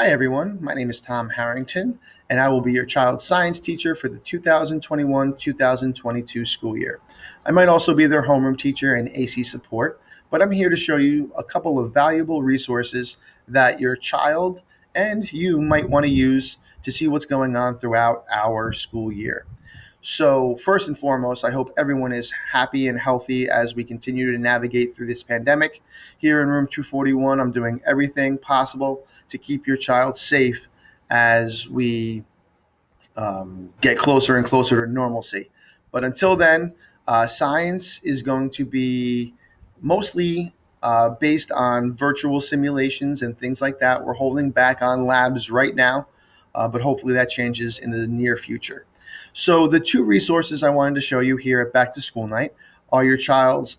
Hi, everyone. My name is Tom Harrington, and I will be your child's science teacher for the 2021-2022 school year. I might also be their homeroom teacher and AC support, but I'm here to show you a couple of valuable resources that your child and you might want to use to see what's going on throughout our school year. So, first and foremost, I hope everyone is happy and healthy as we continue to navigate through this pandemic. Here in room 241, I'm doing everything possible to keep your child safe as we get closer and closer to normalcy. But until then, science is going to be mostly based on virtual simulations and things like that. We're holding back on labs right now, but hopefully that changes in the near future. So the two resources I wanted to show you here at Back to School Night are your child's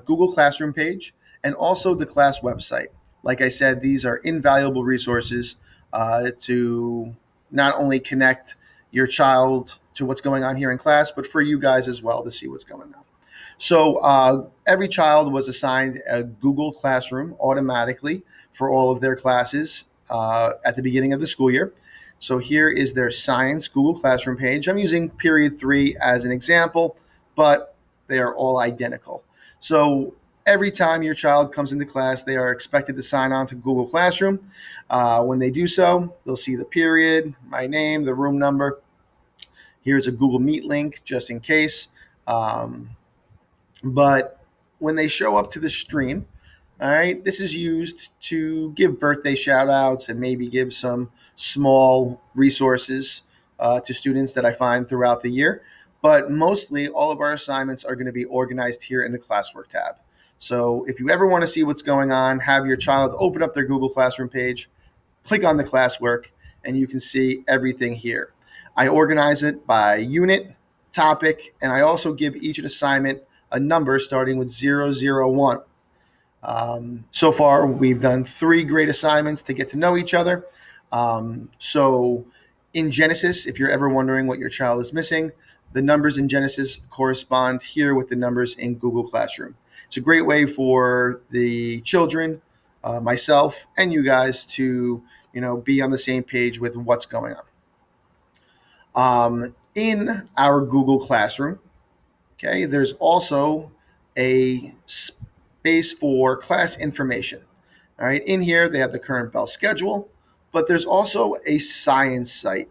Google Classroom page and also the class website. Like I said, these are invaluable resources to not only connect your child to what's going on here in class, but for you guys as well to see what's going on. So every child was assigned a Google Classroom automatically for all of their classes at the beginning of the school year. So here is their science Google Classroom page. I'm using period 3 as an example, but they are all identical. So every time your child comes into class, they are expected to sign on to Google Classroom. When they do so, they'll see the period, my name, the room number. Here's a Google Meet link just in case. But when they show up to the stream, all right, this is used to give birthday shout outs and maybe give some small resources to students that I find throughout the year. But mostly all of our assignments are going to be organized here in the classwork tab. So if you ever want to see what's going on, have your child open up their Google Classroom page, click on the classwork, and you can see everything here. I organize it by unit, topic, and I also give each assignment a number starting with 001. So far, we've done 3 great assignments to get to know each other. So in Genesis, if you're ever wondering what your child is missing, the numbers in Genesis correspond here with the numbers in Google Classroom. It's a great way for the children, myself, and you guys to be on the same page with what's going on. In our Google Classroom, okay, there's also a space for class information. All right, in here they have the current bell schedule, but there's also a science site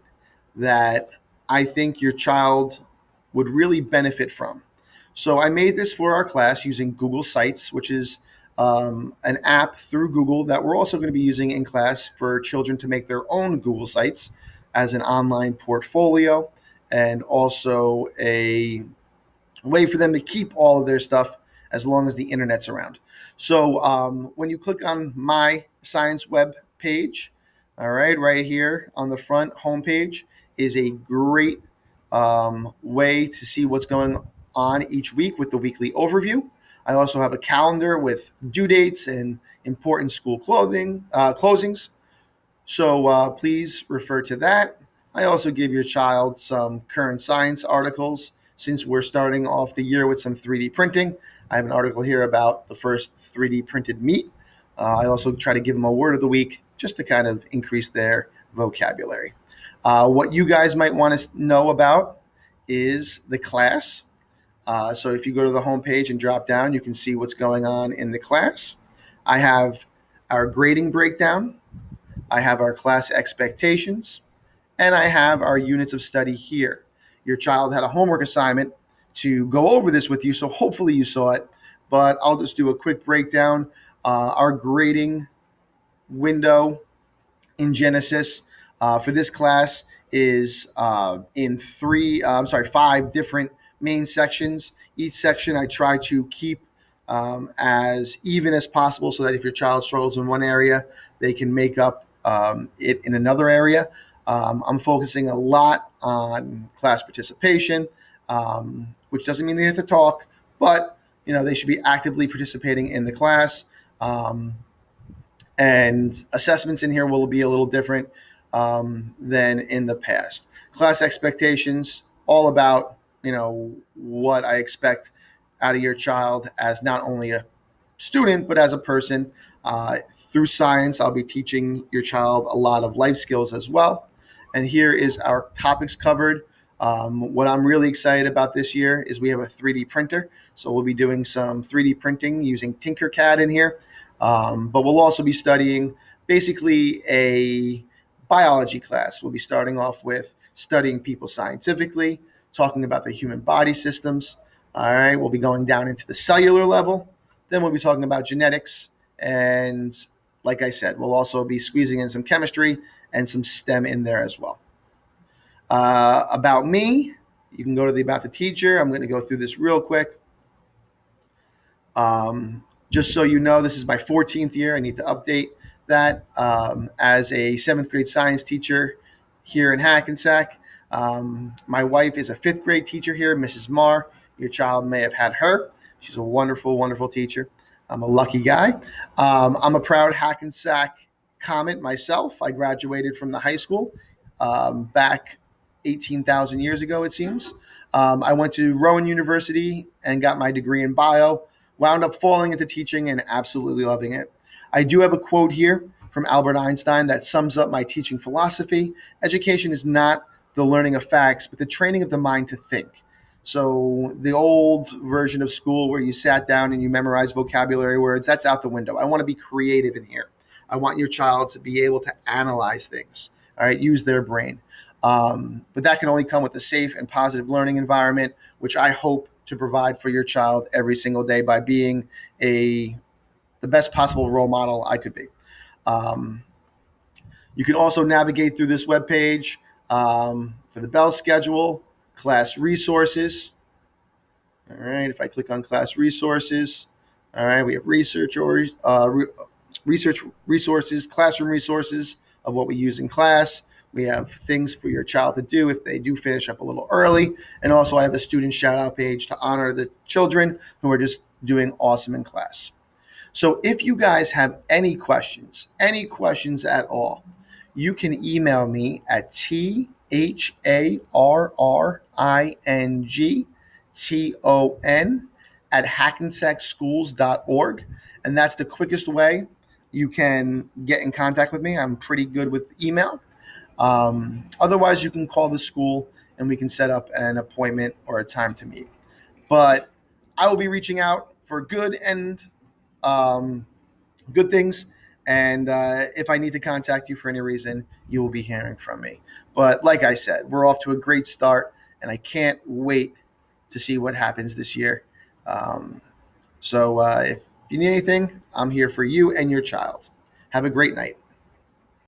that I think your child would really benefit from. So I made this for our class using Google Sites, which is an app through Google that we're also going to be using in class for children to make their own Google Sites as an online portfolio and also a way for them to keep all of their stuff as long as the internet's around. So when you click on my science web page, all right here on the front homepage is a great way to see what's going on each week with the weekly overview. I also have a calendar with due dates and important school closings. So please refer to that. I also give your child some current science articles since we're starting off the year with some 3D printing. I have an article here about the first 3D printed meat. I also try to give them a word of the week just to kind of increase their vocabulary. What you guys might want to know about is the class. So if you go to the homepage and drop down, you can see what's going on in the class. I have our grading breakdown. I have our class expectations. And I have our units of study here. Your child had a homework assignment to go over this with you, so hopefully you saw it. But I'll just do a quick breakdown. Our grading window in Genesis for this class is in 5 different main sections. Each section I try to keep as even as possible so that if your child struggles in one area, they can make up it in another area. I'm focusing a lot on class participation, which doesn't mean they have to talk, but they should be actively participating in the class. And assessments in here will be a little different than in the past. Class expectations, all about what I expect out of your child as not only a student but as a person Through science, I'll be teaching your child a lot of life skills as well. And here is our topics covered. What I'm really excited about this year is we have a 3D printer. So we'll be doing some 3D printing using Tinkercad in here. But we'll also be studying basically a biology class. We'll be starting off with studying people scientifically, talking about the human body systems. All right, we'll be going down into the cellular level. Then we'll be talking about genetics. And like I said, we'll also be squeezing in some chemistry and some STEM in there as well. About me, you can go to the About the Teacher. I'm going to go through this real quick. Just so you know, this is my 14th year. I need to update that as a 7th grade science teacher here in Hackensack. My wife is a 5th grade teacher here, Mrs. Marr. Your child may have had her. She's a wonderful, wonderful teacher. I'm a lucky guy. I'm a proud Hackensack Comet myself. I graduated from the high school back 18,000 years ago, it seems. I went to Rowan University and got my degree in bio, wound up falling into teaching and absolutely loving it. I do have a quote here from Albert Einstein that sums up my teaching philosophy. Education is not the learning of facts, but the training of the mind to think. So the old version of school where you sat down and you memorized vocabulary words, that's out the window. I want to be creative in here. I want your child to be able to analyze things, all right, use their brain. But that can only come with a safe and positive learning environment, which I hope to provide for your child every single day by being the best possible role model I could be. You can also navigate through this webpage for the bell schedule, class resources. All right, if I click on class resources, all right, we have research resources, classroom resources of what we use in class. We have things for your child to do if they do finish up a little early. And also I have a student shout out page to honor the children who are just doing awesome in class. So if you guys have any questions at all, you can email me at THARRINGTON@hackensackschools.org. And that's the quickest way you can get in contact with me. I'm pretty good with email. Otherwise, you can call the school and we can set up an appointment or a time to meet. But I will be reaching out for good and good things. And if I need to contact you for any reason, you will be hearing from me. But like I said, we're off to a great start, and I can't wait to see what happens this year. So if you need anything, I'm here for you and your child. Have a great night.